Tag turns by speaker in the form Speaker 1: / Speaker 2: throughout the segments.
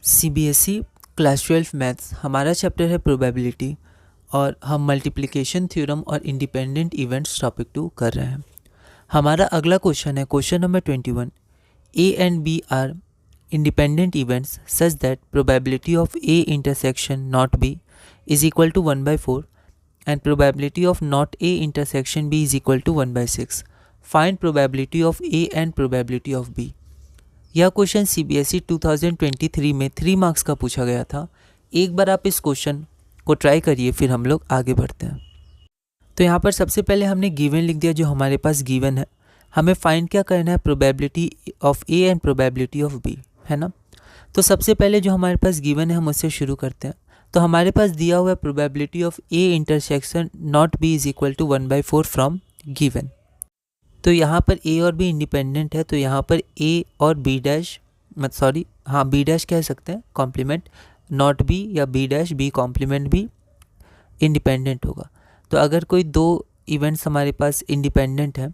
Speaker 1: CBSE class 12 maths हमारा chapter है probability और हम मल्टीप्लिकेशन थ्योरम और इंडिपेंडेंट इवेंट्स टॉपिक 2 कर रहे हैं। हमारा अगला क्वेश्चन है question number 21। A and B are independent events such that probability of A intersection not B is equal to 1/4 and probability of not A intersection B is equal to 1/6. Find probability of A and probability of B. यह question CBSE 2023 में 3 marks का पूछा गया था। एक बार आप इस question को ट्राई करिए, फिर हम लोग आगे बढ़ते हैं। तो यहाँ पर सबसे पहले हमने गिवन लिख दिया, जो हमारे पास गिवन है। हमें फाइंड क्या करना है, probability of A and probability of B, है ना। तो सबसे पहले जो हमारे पास गिवन है हम उससे शुरू करते हैं। तो हमारे पास दिया हुआ है probability of A intersection not B is equal to 1/4 from given. तो यहाँ पर ए और बी इंडिपेंडेंट है, तो यहाँ पर ए और बी डैश बी डैश कह सकते हैं कॉम्प्लीमेंट, नॉट बी या बी डैश बी कॉम्प्लीमेंट भी इंडिपेंडेंट होगा। तो अगर कोई दो इवेंट्स हमारे पास इंडिपेंडेंट हैं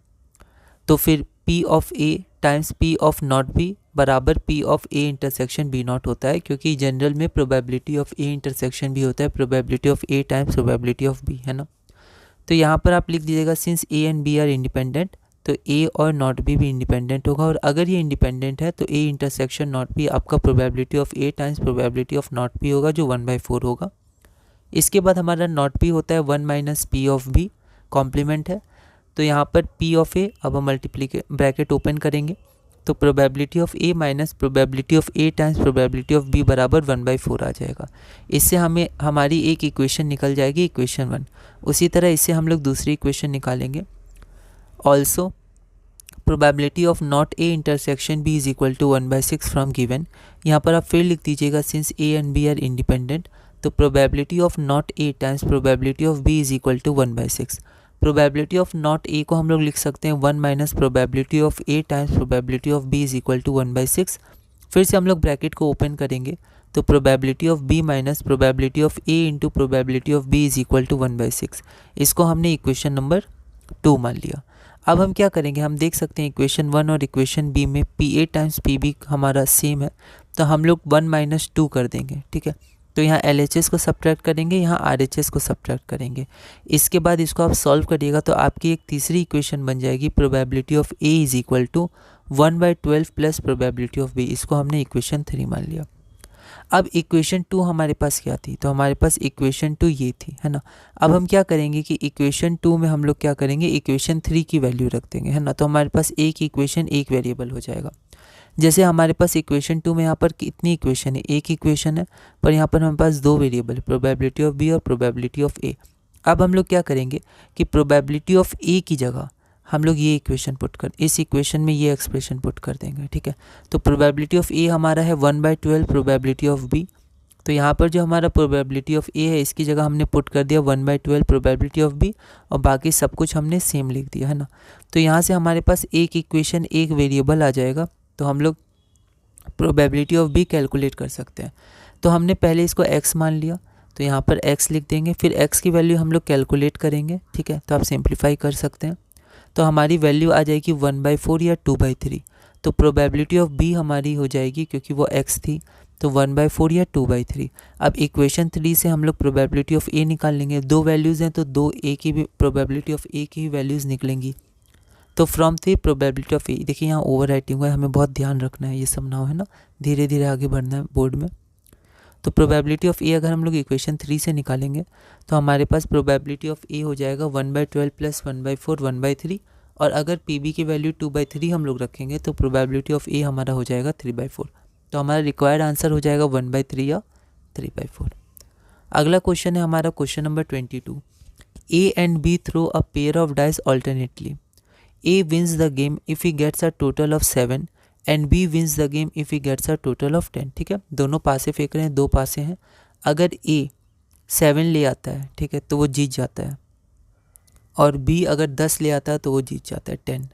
Speaker 1: तो फिर P of A times P of not B बराबर P of A intersection B not होता है, क्योंकि जनरल में प्रोबेबिलिटी ऑफ ए इंटरसेक्शन भी होता है probability of A times probability of B, है ना। तो यहाँ पर आप लिख दीजिएगा since A and B are independent, तो ए और नॉट बी भी इंडिपेंडेंट होगा। और अगर ये इंडिपेंडेंट है तो ए इंटरसेक्शन नॉट बी आपका probability of A times probability of not B होगा, जो 1/4 होगा। इसके बाद हमारा नॉट बी होता है 1 - पी ऑफ बी, कॉम्प्लीमेंट है। तो यहाँ पर पी ऑफ ए, अब हम ब्रैकेट ओपन करेंगे तो probability of A minus probability of A times probability of B बराबर 1/4 आ जाएगा। इससे हमें हमारी एक इक्वेशन निकल जाएगी, इक्वेशन 1। उसी तरह इससे हम लोग दूसरी इक्वेशन निकालेंगे। Also probability of not A intersection B is equal to 1/6 from given. यहाँ पर आप फिर लिख दीजिएगा since A and B are independent, तो probability of not A times probability of B is equal to 1/6। Probability of not A को हम लोग लिख सकते हैं 1 - probability of A times probability of B is equal to 1/6। फिर से हम लोग ब्रैकेट को ओपन करेंगे तो probability of B minus probability of A into probability of B is equal to 1/6। इसको हमने इक्वेशन नंबर 2 मान लिया। अब हम क्या करेंगे, हम देख सकते हैं इक्वेशन 1 और इक्वेशन बी में P A times P B हमारा सेम है, तो हम लोग 1 - 2 कर देंगे, ठीक है। तो यहाँ LHS को सब्ट्रैक्ट करेंगे, यहाँ RHS को सब्ट्रैक्ट करेंगे। इसके बाद इसको आप सॉल्व करिएगा तो आपकी एक तीसरी इक्वेशन बन जाएगी, probability of A is equal to 1/12 plus probability of B। इसको हमने इक्वेशन 3 मान लिया। अब इक्वेशन 2 हमारे पास क्या थी, तो हमारे पास इक्वेशन 2 ये थी, है ना। अब हम क्या करेंगे कि इक्वेशन 2 में हम लोग क्या करेंगे, इक्वेशन 3 की वैल्यू रख देंगे, है ना। तो हमारे पास एक इक्वेशन एक वेरिएबल हो जाएगा। जैसे हमारे पास इक्वेशन 2 में यहाँ पर कितनी इक्वेशन है, एक इक्वेशन है, पर यहाँ पर हमारे पास दो वेरिएबल, प्रोबेबिलिटी ऑफ बी और प्रोबेबिलिटी ऑफ ए। अब हम लोग क्या करेंगे कि प्रोबेबिलिटी ऑफ ए की जगह हम लोग ये इक्वेशन पुट कर, इस इक्वेशन में ये एक्सप्रेशन पुट कर देंगे, ठीक है। तो प्रोबेबिलिटी ऑफ ए हमारा है 1/12 प्रोबेबिलिटी ऑफ बी। तो यहाँ पर जो हमारा प्रोबेबिलिटी ऑफ ए है इसकी जगह हमने पुट कर दिया 1/12 प्रोबेबिलिटी ऑफ बी, और बाकी सब कुछ हमने सेम लिख दिया, है ना। तो यहाँ से हमारे पास एक इक्वेशन एक वेरिएबल आ जाएगा, तो हम लोग प्रोबेबिलिटी ऑफ बी कैलकुलेट कर सकते हैं। तो हमने पहले इसको x मान लिया, तो यहाँ पर x लिख देंगे, फिर x की वैल्यू हम लोग कैलकुलेट करेंगे, ठीक है। तो आप सिंप्लीफाई कर सकते हैं, तो हमारी वैल्यू आ जाएगी 1/4 या 2/3। तो प्रोबेबिलिटी ऑफ b हमारी हो जाएगी, क्योंकि वो x थी, तो 1/4 या 2/3। अब इक्वेशन 3 से हम लोग प्रोबेबिलिटी ऑफ a निकाल लेंगे। दो वैल्यूज़ हैं तो दो a की भी प्रोबेबिलिटी ऑफ a की वैल्यूज़ निकलेंगी। तो फ्रॉम 3 प्रोबेबिलिटी ऑफ ए, देखिए यहाँ ओवर राइटिंग हुआ है, हमें बहुत ध्यान रखना है, ये सब ना हो, है ना, धीरे धीरे आगे बढ़ना है बोर्ड में। तो प्रोबेबिलिटी ऑफ ए अगर हम लोग इक्वेशन 3 से निकालेंगे तो हमारे पास प्रोबेबिलिटी ऑफ ए हो जाएगा 1/12 प्लस 1/4 1/3, और अगर पी बी की वैल्यू 2/3 हम लोग रखेंगे तो प्रोबेबिलिटी ऑफ ए हमारा हो जाएगा 3/4। तो हमारा रिक्वायर्ड आंसर हो जाएगा 1/3 या 3/4। अगला क्वेश्चन है हमारा question number 22। A and B throw a pair of dice alternately. A wins the game if he gets a total of 7 and B wins the game if he gets a total of 10, ठीक है। दोनों पासे फेंक रहे हैं, दो पासे हैं। अगर A 7 ले आता है, ठीक है, तो वो जीत जाता है, और B अगर 10 ले आता है तो वो जीत जाता है 10।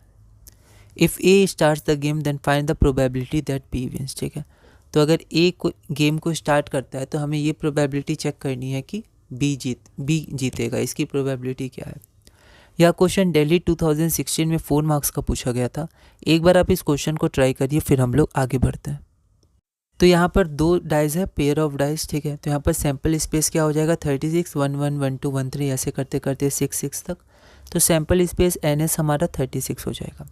Speaker 1: If A starts the game then find the probability that B wins, ठीक है। तो अगर A को गेम को स्टार्ट करता है तो हमें ये प्रोबेबिलिटी चेक करनी है कि B जीतेगा, इसकी प्रोबेबिलिटी क्या है। यह क्वेश्चन दिल्ली 2016 में 4 मार्क्स का पूछा गया था। एक बार आप इस क्वेश्चन को ट्राई करिए, फिर हम लोग आगे बढ़ते हैं। तो यहाँ पर 2 डाइज है, पेयर ऑफ डाइज, ठीक है। तो यहाँ पर सैम्पल स्पेस क्या हो जाएगा 36, 1 1 1 2 1 3 ऐसे करते करते 6 6 तक। तो सैम्पल स्पेस NS हमारा 36 हो जाएगा।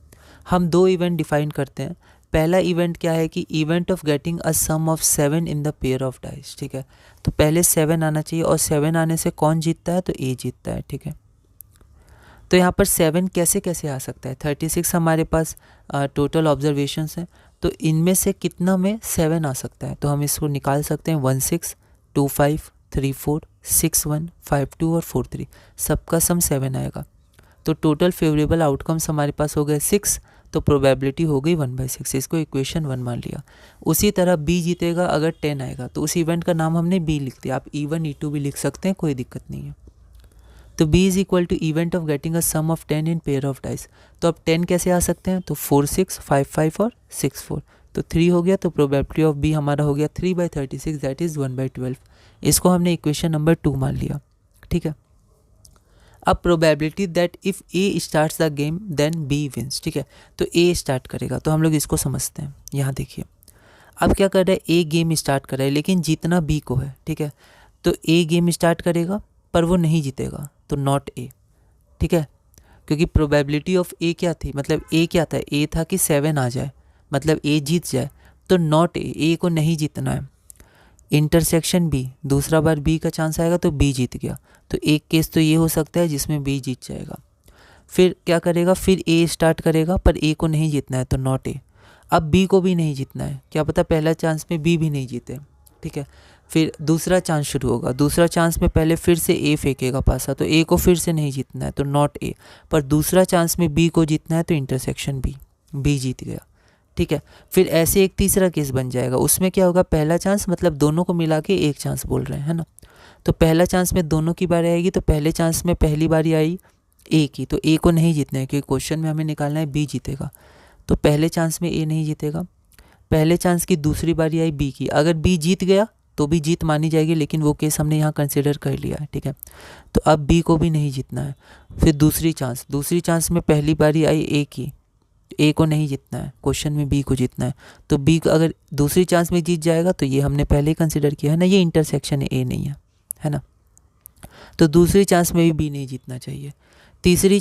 Speaker 1: हम 2 इवेंट डिफाइन करते हैं। पहला इवेंट क्या है कि event of getting a sum of 7 in the pair of dice, ठीक है। तो पहले 7 आना चाहिए और 7 आने से कौन जीतता है, तो A जीतता है, ठीक है। तो यहाँ पर 7 कैसे कैसे आ सकता है, 36 हमारे पास टोटल ऑब्जर्वेशंस हैं, तो इनमें से कितना में 7 आ सकता है, तो हम इसको निकाल सकते हैं 1 6 2 5 3 4 6 1 5 2 और 4 3, सबका सम 7 आएगा। तो टोटल फेवरेबल आउटकम्स हमारे पास हो गए 6, तो प्रोबेबिलिटी हो गई 1/6, इसको इक्वेशन 1 मान लिया। उसी तरह B जीतेगा अगर 10 आएगा, तो उस इवेंट का नाम हमने B लिख दिया। आप E1 E2 भी लिख सकते हैं, कोई दिक्कत नहीं है। तो B is equal to event of getting a sum of 10 in pair of dice. तो अब 10 कैसे आ सकते हैं, तो 4 6 5 5 और 6 4, तो 3 हो गया। तो प्रोबेबिलिटी ऑफ B हमारा हो गया 3/36, दैट इज़ 1/12। इसको हमने इक्वेशन नंबर 2 मान लिया, ठीक है। अब probability that if A starts the game then B wins, ठीक है। तो A स्टार्ट करेगा, तो हम लोग इसको समझते हैं। यहाँ देखिए, अब क्या कर रहा है, A गेम स्टार्ट कर रहा है लेकिन जीतना B को है, ठीक है। तो A गेम स्टार्ट करेगा पर वो नहीं जीतेगा, तो नॉट A, ठीक है। क्योंकि प्रोबेबिलिटी ऑफ A क्या थी, मतलब A क्या था, A था कि 7 आ जाए, मतलब A जीत जाए, तो नॉट A को नहीं जीतना है। इंटरसेक्शन B, दूसरा बार B का चांस आएगा तो B जीत गया। तो एक केस तो ये हो सकता है जिसमें B जीत जाएगा। फिर क्या करेगा, फिर A स्टार्ट करेगा पर A को नहीं जीतना है, तो नॉट A। अब B को भी नहीं जीतना है, क्या पता पहला चांस में B भी नहीं जीते, ठीक है। फिर दूसरा चांस शुरू होगा, दूसरा चांस में पहले फिर से A फेंकेगा पासा, तो A को फिर से नहीं जीतना है, तो नॉट A। पर दूसरा चांस में B को जीतना है, तो इंटरसेक्शन B जीत गया, ठीक है। फिर ऐसे एक तीसरा केस बन जाएगा, उसमें क्या होगा, पहला चांस मतलब दोनों को मिला के एक चांस बोल रहे हैं, है ना। तो पहला चांस में दोनों की बारी आएगी, तो पहले चांस में पहली बारी आई A की, तो A को नहीं जीतना है क्योंकि क्वेश्चन में हमें निकालना है B जीतेगा। तो पहले चांस में A नहीं जीतेगा। पहले चांस की दूसरी बारी आई B की, अगर B जीत गया तो भी जीत मानी जाएगी, लेकिन वो केस हमने यहाँ कंसिडर कर लिया है, ठीक है। तो अब B को भी नहीं जीतना है। फिर दूसरी चांस में पहली बारी आई A की, A को नहीं जीतना है, क्वेश्चन में B को जीतना है। तो B को अगर दूसरी चांस में जीत जाएगा तो ये हमने पहले ही कंसिडर किया है ना, ये इंटरसेक्शन है, A नहीं है ना। तो दूसरी चांस में भी B नहीं जीतना चाहिए। तीसरी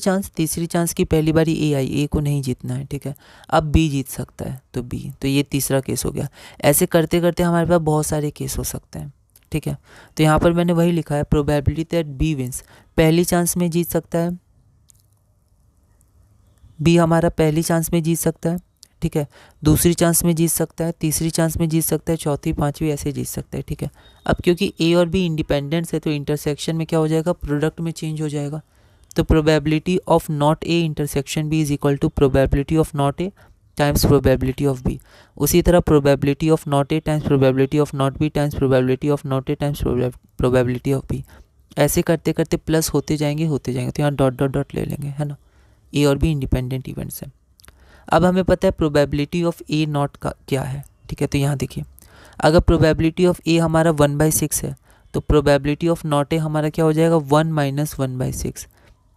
Speaker 1: चांस की पहली बारी A आई, A को नहीं जीतना है, ठीक है। अब B जीत सकता है, तो B, तो ये तीसरा केस हो गया। ऐसे करते करते हमारे पास बहुत सारे केस हो सकते हैं, ठीक है। तो यहाँ पर मैंने वही लिखा है, प्रोबेबिलिटी दैट B विंस, पहली चांस में जीत सकता है B, हमारा पहली चांस में जीत सकता है, ठीक है। दूसरी चांस में जीत सकता है, तीसरी चांस में जीत सकता है, चौथी पांचवी ऐसे जीत सकता है, ठीक है। अब क्योंकि A और B इंडिपेंडेंट है, तो इंटरसेक्शन में क्या हो जाएगा, प्रोडक्ट में चेंज हो जाएगा। तो probability of not A intersection B is equal to probability of not A times probability of B। उसी तरह probability of not A times probability of not B times probability of not A times probability of B। ऐसे करते करते plus होते जाएंगे। तो यहाँ dot dot dot ले लेंगे, है ना। A और B इंडिपेंडेंट इवेंट्स हैं। अब हमें पता है प्रोबेबिलिटी ऑफ A नॉट का क्या है, ठीक है। तो यहाँ देखिए, अगर प्रोबेबिलिटी ऑफ A हमारा 1/6 है, तो प्रोबेबिलिटी ऑफ नॉट A हमारा क्या हो जाएगा, 1 - 1/6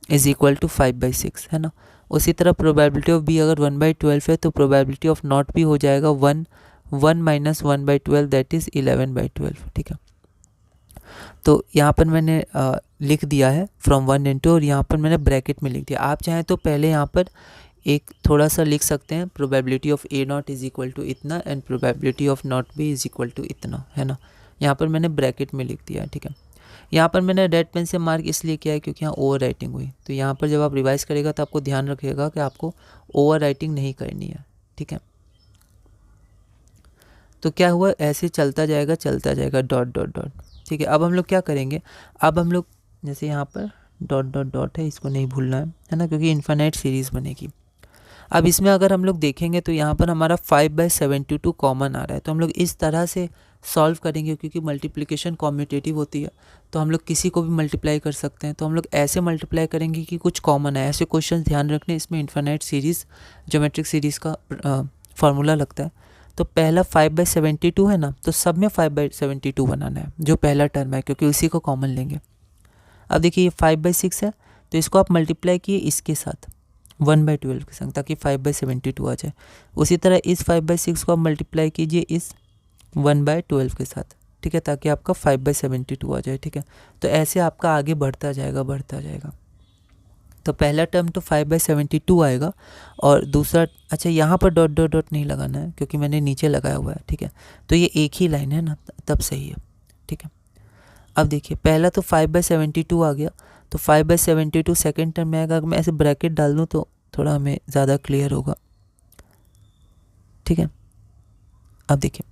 Speaker 1: इज इक्वल टू 5/6, है ना। उसी तरह प्रोबेबिलिटी ऑफ B अगर 1/12 है, तो प्रोबेबिलिटी ऑफ नॉट भी हो जाएगा 1 - 1/12, दैट इज़ 11/12, ठीक है। तो यहाँ पर मैंने लिख दिया है फ्रॉम 1 and 2, और यहाँ पर मैंने ब्रैकेट में लिख दिया। आप चाहें तो पहले यहाँ पर एक थोड़ा सा लिख सकते हैं, probability of A not is equal to इतना and probability of not B is equal to इतना, है ना। यहाँ पर मैंने ब्रैकेट में लिख दिया है, ठीक है। यहाँ पर मैंने रेड पेन से मार्क इसलिए किया है क्योंकि यहाँ ओवर राइटिंग हुई। तो यहाँ पर जब आप रिवाइज करेगा तो आपको ध्यान रखिएगा कि आपको ओवर राइटिंग नहीं करनी है, ठीक है। तो क्या हुआ, ऐसे चलता जाएगा डॉट डॉट डॉट, ठीक है। अब हम लोग क्या करेंगे, अब हम लोग जैसे यहाँ पर डॉट डॉट डॉट है, इसको नहीं भूलना है ना, क्योंकि इन्फिनाइट सीरीज़ बनेगी। अब इसमें अगर हम लोग देखेंगे तो यहाँ पर हमारा 5/72 कॉमन आ रहा है, तो हम लोग इस तरह से सॉल्व करेंगे, क्योंकि मल्टीप्लिकेशन कॉम्यूटेटिव होती है, तो हम लोग किसी को भी मल्टीप्लाई कर सकते हैं। तो हम लोग ऐसे मल्टीप्लाई करेंगे कि कुछ कॉमन है। ऐसे क्वेश्चन ध्यान रखने, इसमें इन्फिनाइट सीरीज़ ज्योमेट्रिक सीरीज़ का फार्मूला लगता है। तो पहला 5/72 है ना, तो सब में 5/72 बनाना है, जो पहला टर्म है, क्योंकि उसी को कॉमन लेंगे। अब देखिए ये 5/6 है, तो इसको आप मल्टीप्लाई किए इसके साथ 1/12 के संग, ताकि 5/72 आ जाए। उसी तरह इस 5/6 को आप मल्टीप्लाई कीजिए इस 1/12 के साथ, ठीक है, ताकि आपका 5/72 आ जाए, ठीक है। तो ऐसे आपका आगे बढ़ता जाएगा। तो पहला टर्म तो 5/72 आएगा और दूसरा, अच्छा यहाँ पर डॉट डॉट डॉट नहीं लगाना है क्योंकि मैंने नीचे लगाया हुआ है, ठीक है। तो ये एक ही लाइन है ना, तब सही है, ठीक है। अब देखिए पहला तो 5/72 आ गया, तो 5/72 सेकेंड टर्म में आएगा। अगर मैं ऐसे ब्रैकेट डाल दूँ तो थोड़ा हमें ज़्यादा क्लियर होगा, ठीक है। अब देखिए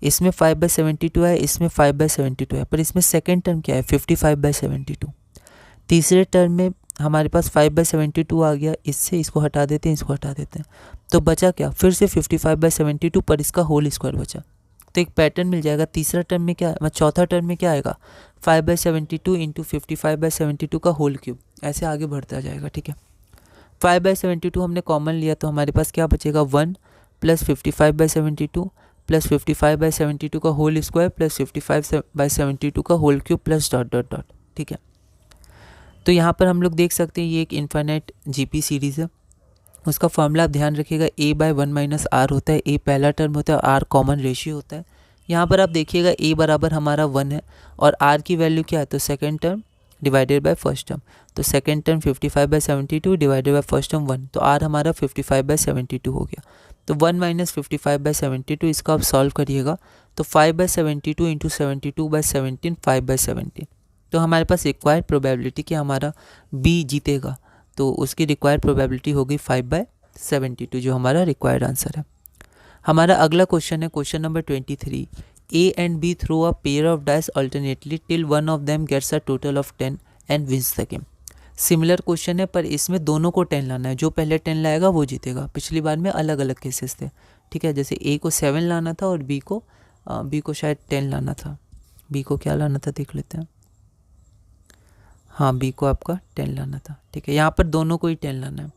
Speaker 1: इसमें 5/72 है, इसमें 5/72 है, पर इसमें सेकेंड टर्म क्या है, 55/72। तीसरे टर्म में हमारे पास 5/72 आ गया, इसको हटा देते हैं, इसको हटा देते हैं, तो बचा क्या, फिर से 55/72 पर इसका होल स्क्वायर बचा। तो एक पैटर्न मिल जाएगा। तीसरा टर्म में क्या, चौथा टर्म में क्या आएगा, 5/72 इंटू 55/72 का होल क्यूब, ऐसे आगे बढ़ता जाएगा, ठीक है। 5/72 हमने कॉमन लिया तो हमारे पास क्या बचेगा, 1 प्लस 55/72 प्लस 55/72 का होल स्क्वायर प्लस 55/72 का whole cube plus dot dot dot, ठीक है। तो यहाँ पर हम लोग देख सकते हैं ये एक इन्फाइनाइट जीपी सीरीज़ है। उसका फॉर्मूला आप ध्यान रखिएगा, a/1 - r होता है। a पहला टर्म होता है, r कॉमन रेशियो होता है। यहाँ पर आप देखिएगा a बराबर हमारा 1 है और r की वैल्यू क्या है, तो second term divided by first term. तो second term 55/72 divided by first term 1, तो r हमारा 55/72 हो गया। तो 1 - 55/72, इसका आप सॉल्व करिएगा तो 5/72 इंटू 72/17 5/17। तो हमारे पास रिक्वायर्ड प्रोबेबिलिटी कि हमारा b जीतेगा, तो उसकी रिक्वायर्ड प्रोबेबिलिटी होगी 5/72, जो हमारा रिक्वायर्ड आंसर है। हमारा अगला क्वेश्चन है question number 23। A and B throw a pair of dice alternately till one of them gets a total of 10 and wins the game। Similar question है पर इसमें दोनों को 10 लाना है, जो पहले 10 लाएगा वो जीतेगा। पिछली बार में अलग अलग केसेस थे, ठीक है। जैसे A को 7 लाना था और B को शायद 10 लाना था। B को क्या लाना था देख लेते हैं, हाँ B को आपका 10 लाना था, ठीक है। यहाँ पर दोनों को ही 10 लाना है।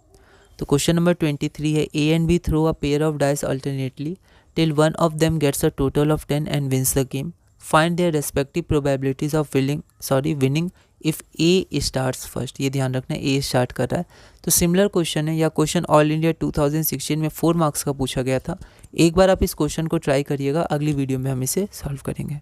Speaker 1: तो क्वेश्चन नंबर 23 है, A and B throw a pair of dice alternately till one of them gets a total of 10 and wins the game. Find their respective probabilities of winning if A starts first। ये ध्यान रखना है A start कर रहा है। तो similar question है, या क्वेश्चन ऑल इंडिया 2016 में 4 मार्क्स का पूछा गया था। एक बार आप इस क्वेश्चन को ट्राई करिएगा, अगली वीडियो में हम इसे सॉल्व करेंगे।